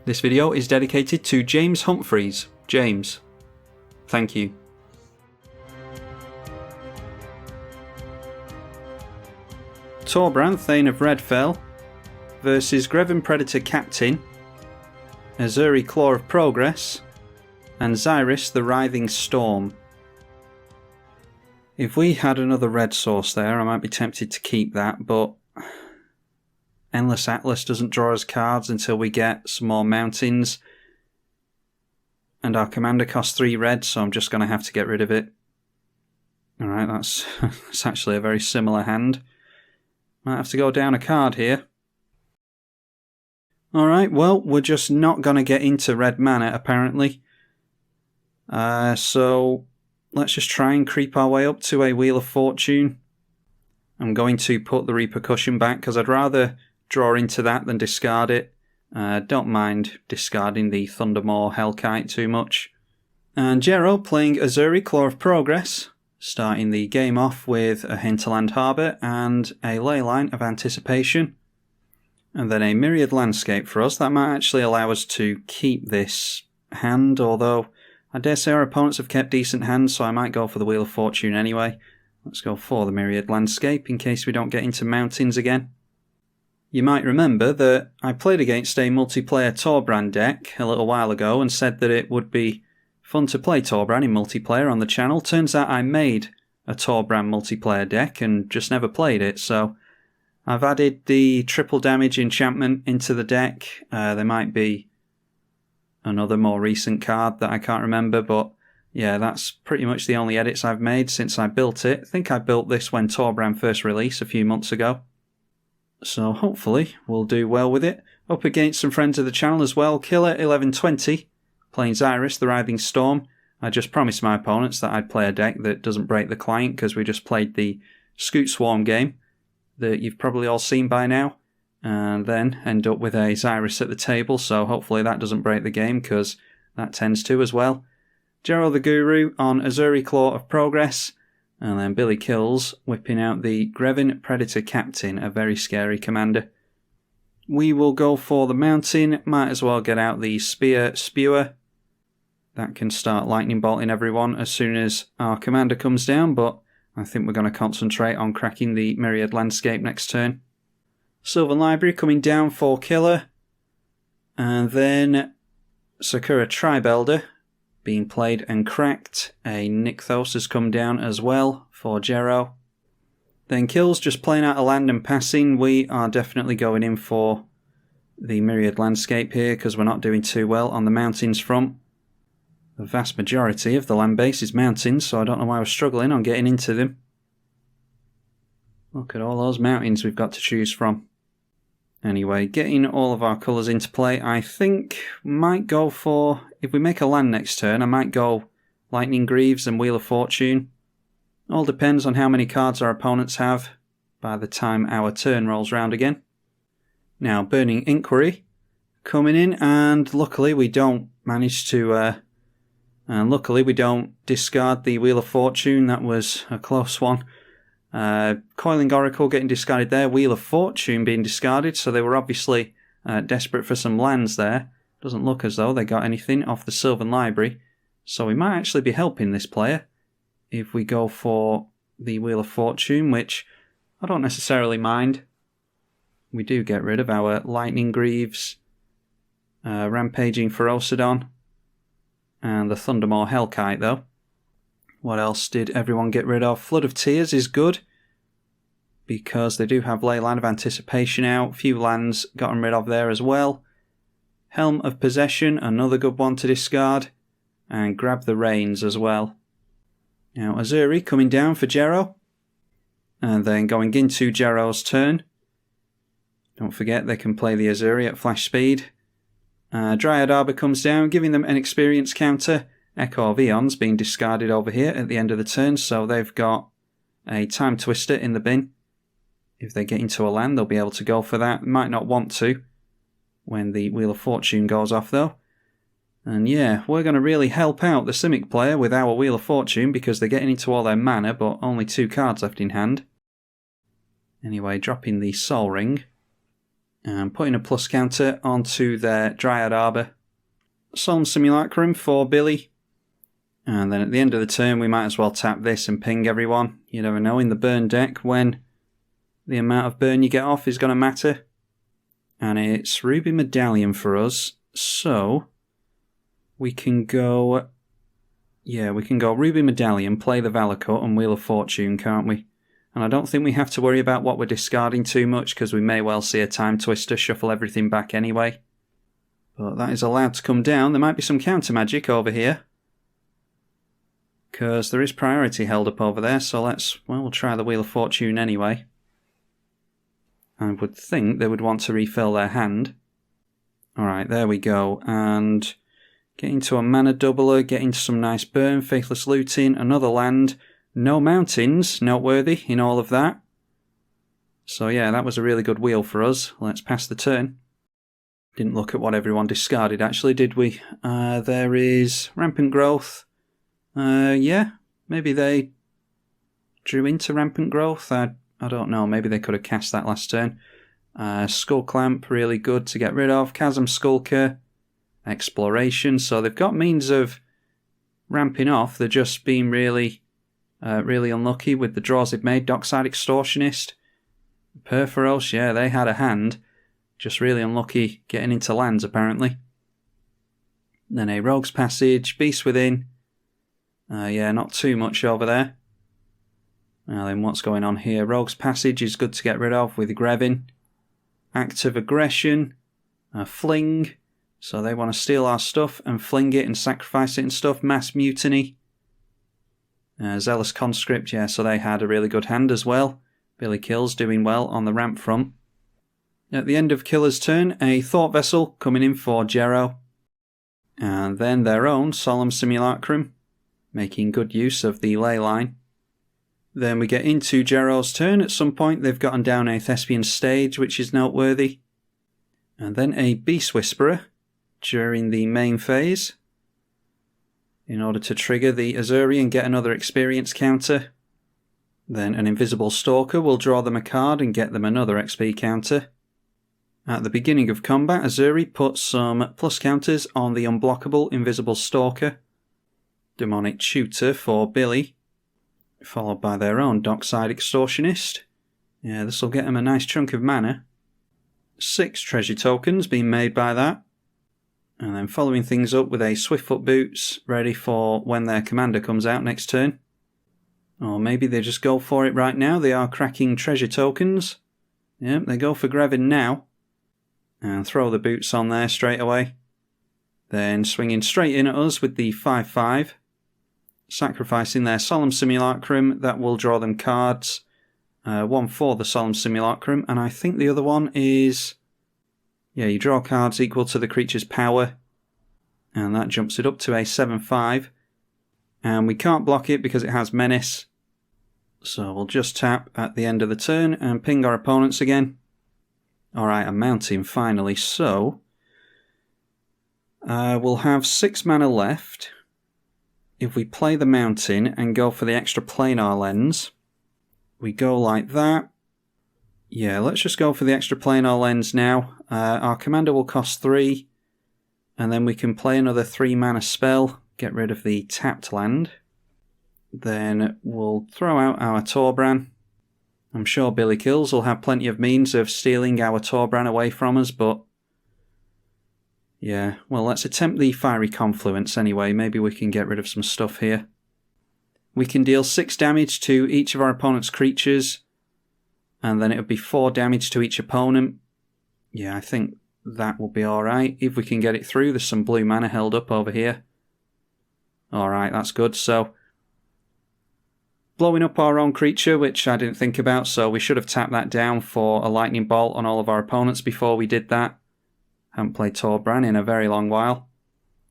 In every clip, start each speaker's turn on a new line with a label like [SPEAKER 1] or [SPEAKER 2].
[SPEAKER 1] This video is dedicated to James Humphreys. James, thank you. Torbran, Thane of Redfell versus Greven Predator Captain, Ezuri Claw of Progress, and Xyris the Writhing Storm. If we had another red source there, I might be tempted to keep that, but Endless Atlas doesn't draw us cards until we get some more mountains. And our commander costs 3 red, so I'm just going to have to get rid of it. Alright, that's actually a very similar hand. Might have to go down a card here. Alright, well, we're just not going to get into red mana, apparently. So let's just try and creep our way up to a Wheel of Fortune. I'm going to put the Repercussion back, because I'd rather draw into that than discard it. Don't mind discarding the Thundermaw Hellkite too much. And Jero playing Ezuri Claw of Progress, starting the game off with a Hinterland Harbour and a Leyline of Anticipation. And then a Myriad Landscape for us. That might actually allow us to keep this hand, although I dare say our opponents have kept decent hands, so I might go for the Wheel of Fortune anyway. Let's go for the Myriad Landscape in case we don't get into mountains again. You might remember that I played against a multiplayer Torbran deck a little while ago and said that it would be fun to play Torbran in multiplayer on the channel. Turns out I made a Torbran multiplayer deck and just never played it, so I've added the triple damage enchantment into the deck. There might be another more recent card that I can't remember, but yeah, that's pretty much the only edits I've made since I built it. I think I built this when Torbran first released a few months ago. So hopefully we'll do well with it. Up against some friends of the channel as well. Killer1120 playing Xyris the Writhing Storm. I just promised my opponents that I'd play a deck that doesn't break the client, because we just played the Scoot Swarm game that you've probably all seen by now. And then end up with a Xyris at the table, so hopefully that doesn't break the game, because that tends to as well. Jero the Guru on Ezuri Claw of Progress. And then Billy Kills whipping out the Greven Predator Captain, a very scary commander. We will go for the mountain. Might as well get out the Spear Spewer. That can start lightning bolting everyone as soon as our commander comes down, but I think we're going to concentrate on cracking the Myriad Landscape next turn. Sylvan Library coming down for Killer. And then Sakura Tribelder being played and cracked. A Nykthos has come down as well for Jero. Then Kills just playing out a land and passing. We are definitely going in for the Myriad Landscape here, because we're not doing too well on the mountains front. The vast majority of the land base is mountains, so I don't know why we're struggling on getting into them. Look at all those mountains we've got to choose from. Anyway, getting all of our colours into play, I think might go for, if we make a land next turn, I might go Lightning Greaves and Wheel of Fortune. All depends on how many cards our opponents have by the time our turn rolls round again. Now, Burning Inquiry coming in, and luckily we don't manage to, luckily we don't discard the Wheel of Fortune. That was a close one. Coiling Oracle getting discarded there, Wheel of Fortune being discarded, so they were obviously desperate for some lands there. Doesn't look as though they got anything off the Sylvan Library, so we might actually be helping this player if we go for the Wheel of Fortune, which I don't necessarily mind. We do get rid of our Lightning Greaves, Rampaging Ferocidon, and the Thundermaw Hellkite though. What else did everyone get rid of? Flood of Tears is good, because they do have Leyline of Anticipation out. Few lands gotten rid of there as well. Helm of Possession, another good one to discard. And Grab the Reins as well. Now Ezuri coming down for Jero. And then going into Jero's turn. Don't forget they can play the Ezuri at flash speed. Dryad Arbor comes down, giving them an experience counter. Echo of Eons being discarded over here at the end of the turn, so they've got a Time Twister in the bin. If they get into a land, they'll be able to go for that. Might not want to when the Wheel of Fortune goes off, though. And yeah, we're going to really help out the Simic player with our Wheel of Fortune because they're getting into all their mana, but only 2 cards left in hand. Anyway, dropping the Soul Ring and putting a plus counter onto their Dryad Arbor. Solemn Simulacrum for Billy. And then at the end of the turn, we might as well tap this and ping everyone. You never know in the burn deck when the amount of burn you get off is going to matter. And it's Ruby Medallion for us, so we can go... Yeah, we can go Ruby Medallion, play the Valakut and Wheel of Fortune, can't we? And I don't think we have to worry about what we're discarding too much, because we may well see a Time Twister shuffle everything back anyway. But that is allowed to come down. There might be some counter magic over here, because there is priority held up over there, so we'll try the Wheel of Fortune anyway. I would think they would want to refill their hand. Alright, there we go. And get into a mana doubler, get into some nice burn, Faithless Looting, another land. No mountains, noteworthy in all of that. So yeah, that was a really good wheel for us. Let's pass the turn. Didn't look at what everyone discarded actually, did we? There is Rampant Growth. Yeah, maybe they drew into Rampant Growth. I don't know, maybe they could have cast that last turn. Skull Clamp, really good to get rid of. Chasm Skulker, Exploration. So they've got means of ramping off. They're just being really unlucky with the draws they've made. Dockside Extortionist, Perforos, yeah, they had a hand. Just really unlucky getting into lands, apparently. Then a Rogue's Passage, Beast Within. Yeah, not too much over there. Now then, what's going on here? Rogue's Passage is good to get rid of with Greven. Act of Aggression. Fling. So they want to steal our stuff and fling it and sacrifice it and stuff. Mass Mutiny. Zealous Conscript, yeah, so they had a really good hand as well. Billy Kills doing well on the ramp front. At the end of Killer's turn, a Thought Vessel coming in for Jero. And then their own Solemn Simulacrum, making good use of the ley line. Then we get into Jero's turn. At some point they've gotten down a Thespian Stage, which is noteworthy. And then a Beast Whisperer during the main phase, in order to trigger the Ezuri and get another experience counter. Then an Invisible Stalker will draw them a card and get them another XP counter. At the beginning of combat, Ezuri puts some plus counters on the unblockable Invisible Stalker. Demonic Tutor for Billy, followed by their own Dockside Extortionist. Yeah, this will get them a nice chunk of mana. 6 treasure tokens being made by that. And then following things up with a Swiftfoot Boots, ready for when their commander comes out next turn. Or maybe they just go for it right now. They are cracking treasure tokens. Yep, they go for Greven now. And throw the boots on there straight away. Then swinging straight in at us with the 5/5. Sacrificing their Solemn Simulacrum. That will draw them cards. One for the Solemn Simulacrum. And I think the other one is... Yeah, you draw cards equal to the creature's power. And that jumps it up to a 7/5. And we can't block it because it has Menace. So we'll just tap at the end of the turn and ping our opponents again. Alright, a mountain finally. So we'll have 6 mana left. If we play the mountain and go for the extra planar lens, we go like that. Yeah, let's just go for the extra planar lens now. Our commander will cost 3, and then we can play another 3 mana spell, get rid of the tapped land. Then we'll throw out our Torbran. I'm sure Billy Kills will have plenty of means of stealing our Torbran away from us, but... Yeah, well, let's attempt the Fiery Confluence anyway. Maybe we can get rid of some stuff here. We can deal 6 damage to each of our opponent's creatures, and then it would be 4 damage to each opponent. Yeah, I think that will be alright. If we can get it through, there's some blue mana held up over here. Alright, that's good. So, blowing up our own creature, which I didn't think about, so we should have tapped that down for a Lightning Bolt on all of our opponents before we did that. Haven't played Torbran in a very long while.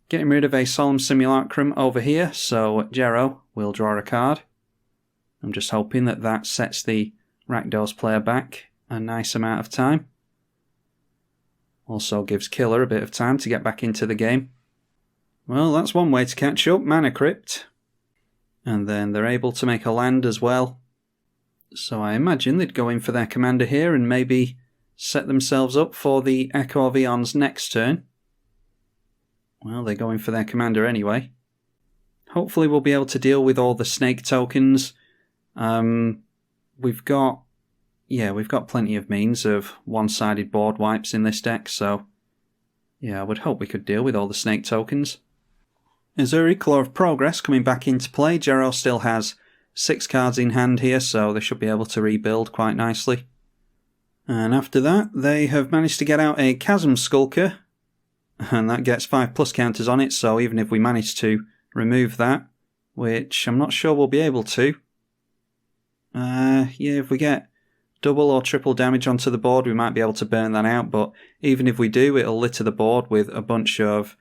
[SPEAKER 1] Getting rid of a Solemn Simulacrum over here, so Jero will draw a card. I'm just hoping that that sets the Rakdos player back a nice amount of time. Also gives Killer a bit of time to get back into the game. Well, that's one way to catch up, Mana Crypt. And then they're able to make a land as well. So I imagine they'd go in for their commander here and maybe set themselves up for the Echo of Eon's next turn. Well, they're going for their commander anyway. Hopefully we'll be able to deal with all the snake tokens. We've got plenty of means of one-sided board wipes in this deck, so yeah, I would hope we could deal with all the snake tokens. Ezuri, Claw of Progress coming back into play. Jero still has 6 cards in hand here, so they should be able to rebuild quite nicely. And after that, they have managed to get out a Chasm Skulker, and that gets 5+ counters on it, so even if we manage to remove that, which I'm not sure we'll be able to. If we get double or triple damage onto the board, we might be able to burn that out, but even if we do, it'll litter the board with a bunch of,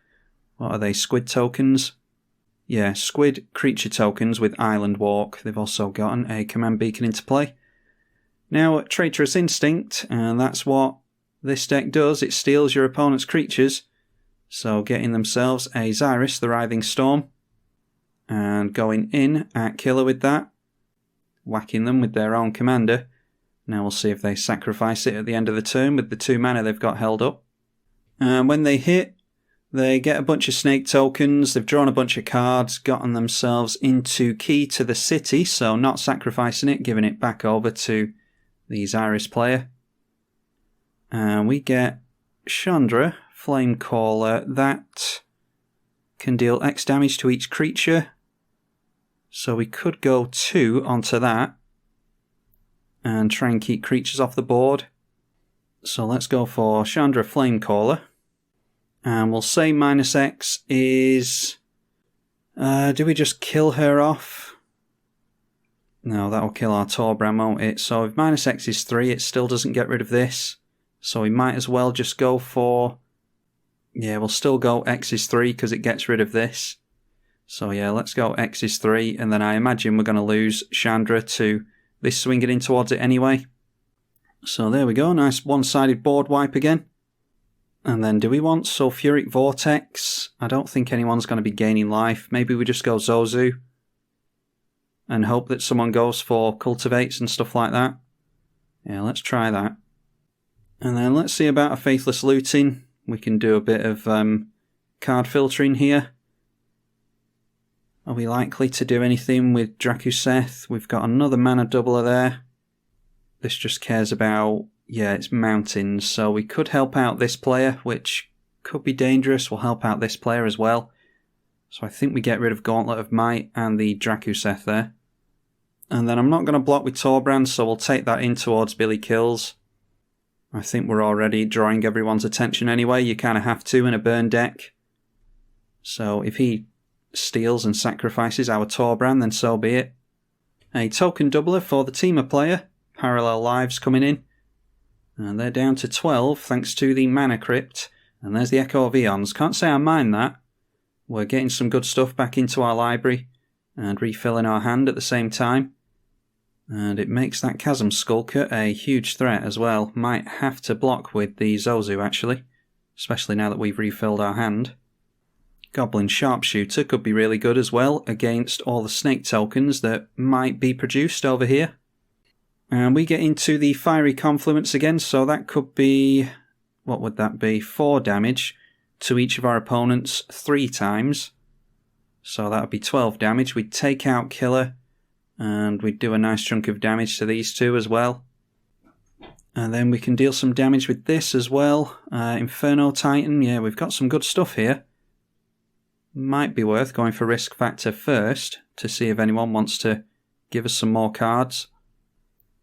[SPEAKER 1] what are they, squid tokens? Yeah, squid creature tokens with Island Walk. They've also gotten a Command Beacon into play. Now, Traitorous Instinct, and that's what this deck does. It steals your opponent's creatures, so getting themselves a Xyris, the Writhing Storm, and going in at Killer with that, whacking them with their own commander. Now we'll see if they sacrifice it at the end of the turn with the 2 mana they've got held up. And when they hit, they get a bunch of snake tokens, they've drawn a bunch of cards, gotten themselves into Key to the City, so not sacrificing it, giving it back over to the Xyris player. And we get Chandra, Flamecaller, that can deal X damage to each creature. So we could go 2 onto that and try and keep creatures off the board. So let's go for Chandra Flamecaller. And we'll say -X is... do we just kill her off? No, that'll kill our Torbran, won't it? So if -X is 3, it still doesn't get rid of this. So we might as well just go for... Yeah, we'll still go X is 3 because it gets rid of this. So yeah, let's go X is 3, and then I imagine we're going to lose Chandra to this swinging in towards it anyway. So there we go, nice one-sided board wipe again. And then do we want Sulfuric Vortex? I don't think anyone's going to be gaining life. Maybe we just go Zozu and hope that someone goes for Cultivates and stuff like that. Yeah, let's try that. And then let's see about a Faithless Looting. We can do a bit of card filtering here. Are we likely to do anything with Drakuseth? We've got another mana doubler there. This just cares about, yeah, it's mountains, so we could help out this player, which could be dangerous. We'll help out this player as well. So I think we get rid of Gauntlet of Might and the Drakuseth there. And then I'm not going to block with Torbran, so we'll take that in towards Billy Kills. I think we're already drawing everyone's attention anyway. You kind of have to in a burn deck. So if he steals and sacrifices our Torbran, then so be it. A token doubler for the Teamer player. Parallel Lives coming in. And they're down to 12 thanks to the Mana Crypt. And there's the Echo of Eons. Can't say I mind that. We're getting some good stuff back into our library and refilling our hand at the same time. And it makes that Chasm Skulker a huge threat as well. Might have to block with the Zozu actually, especially now that we've refilled our hand. Goblin Sharpshooter could be really good as well against all the snake tokens that might be produced over here. And we get into the Fiery Confluence again, so that could be, what would that be, 4 damage to each of our opponents 3 times. So that would be 12 damage. We'd take out Killer, and we'd do a nice chunk of damage to these 2 as well. And then we can deal some damage with this as well. Inferno Titan, yeah, we've got some good stuff here. Might be worth going for Risk Factor first to see if anyone wants to give us some more cards.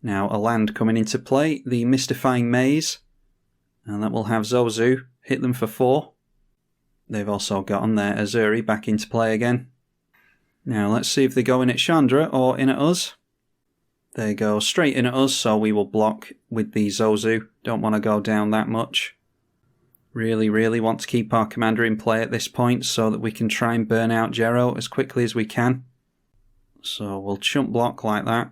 [SPEAKER 1] Now a land coming into play, the Mystifying Maze, and that will have Zozu hit them for 4. They've also gotten their Ezuri back into play again. Now let's see if they go in at Chandra or in at us. They go straight in at us, so we will block with the Zozu. Don't want to go down that much. Really want to keep our commander in play at this point so that we can try and burn out Jero as quickly as we can. So we'll chump block like that.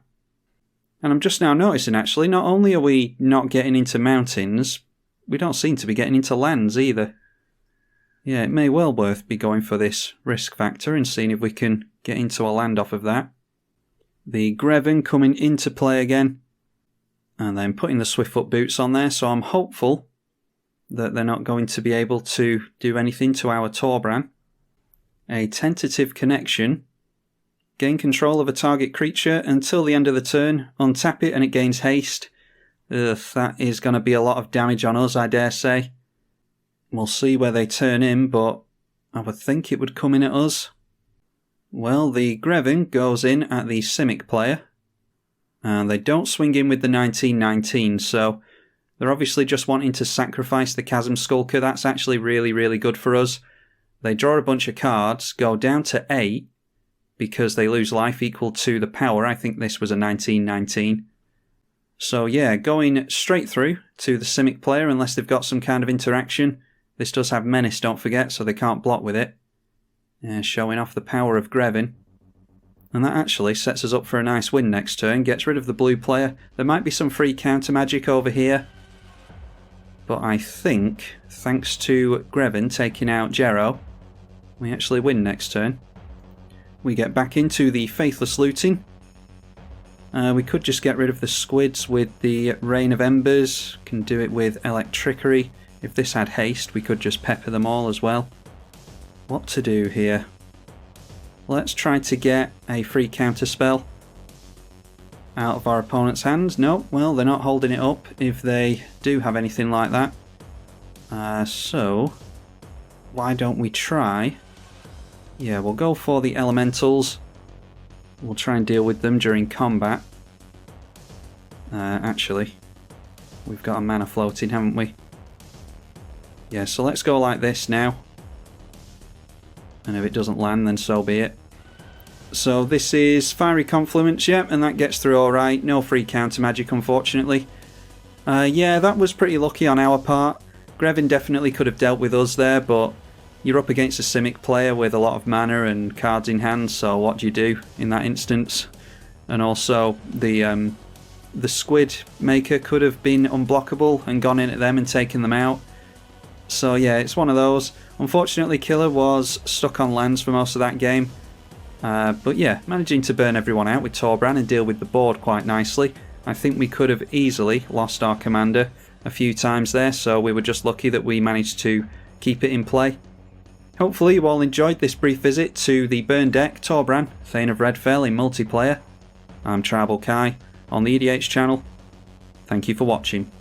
[SPEAKER 1] And I'm just now noticing, actually, not only are we not getting into mountains, we don't seem to be getting into lands either. Yeah, it may well worth be going for this risk factor and seeing if we can get into a land off of that. The Greven coming into play again. And then putting the Swiftfoot boots on there, so I'm hopeful that they're not going to be able to do anything to our Torbran. A tentative connection. Gain control of a target creature until the end of the turn. Untap it and it gains haste. Ugh, that is going to be a lot of damage on us, I dare say. We'll see where they turn in, but I would think it would come in at us. Well, the Greven goes in at the Simic player. And they don't swing in with the 1919, so they're obviously just wanting to sacrifice the Chasm Skulker. That's actually really, really good for us. They draw a bunch of cards, go down to 8, because they lose life equal to the power. I think this was a 1919. So yeah, going straight through to the Simic player unless they've got some kind of interaction. This does have Menace, don't forget, so they can't block with it. Showing off the power of Greven. And that actually sets us up for a nice win next turn. Gets rid of the blue player. There might be some free counter magic over here. But I think, thanks to Greven taking out Jero, we actually win next turn. We get back into the Faithless Looting. We could just get rid of the squids with the Rain of Embers. Can do it with Electrickery. If this had haste, we could just pepper them all as well. What to do here? Let's try to get a free counter spell out of our opponent's hands. No, well, they're not holding it up if they do have anything like that. So, why don't we try? Yeah, we'll go for the elementals. We'll try and deal with them during combat. Actually, we've got a mana floating, haven't we? Yeah, so let's go like this now. And if it doesn't land, then so be it. So this is Fiery Confluence, yep, and that gets through alright. No free counter magic, unfortunately. Yeah, that was pretty lucky on our part. Greven definitely could have dealt with us there, but you're up against a Simic player with a lot of mana and cards in hand, so what do you do in that instance? And also, the Squid Maker could have been unblockable and gone in at them and taken them out. So yeah, it's one of those. Unfortunately, Killer was stuck on lands for most of that game. But yeah, managing to burn everyone out with Torbran and deal with the board quite nicely. I think we could have easily lost our commander a few times there, so we were just lucky that we managed to keep it in play. Hopefully you all enjoyed this brief visit to the burn deck Torbran, Thane of Redfell in multiplayer. I'm tribalkai on the EDH channel. Thank you for watching.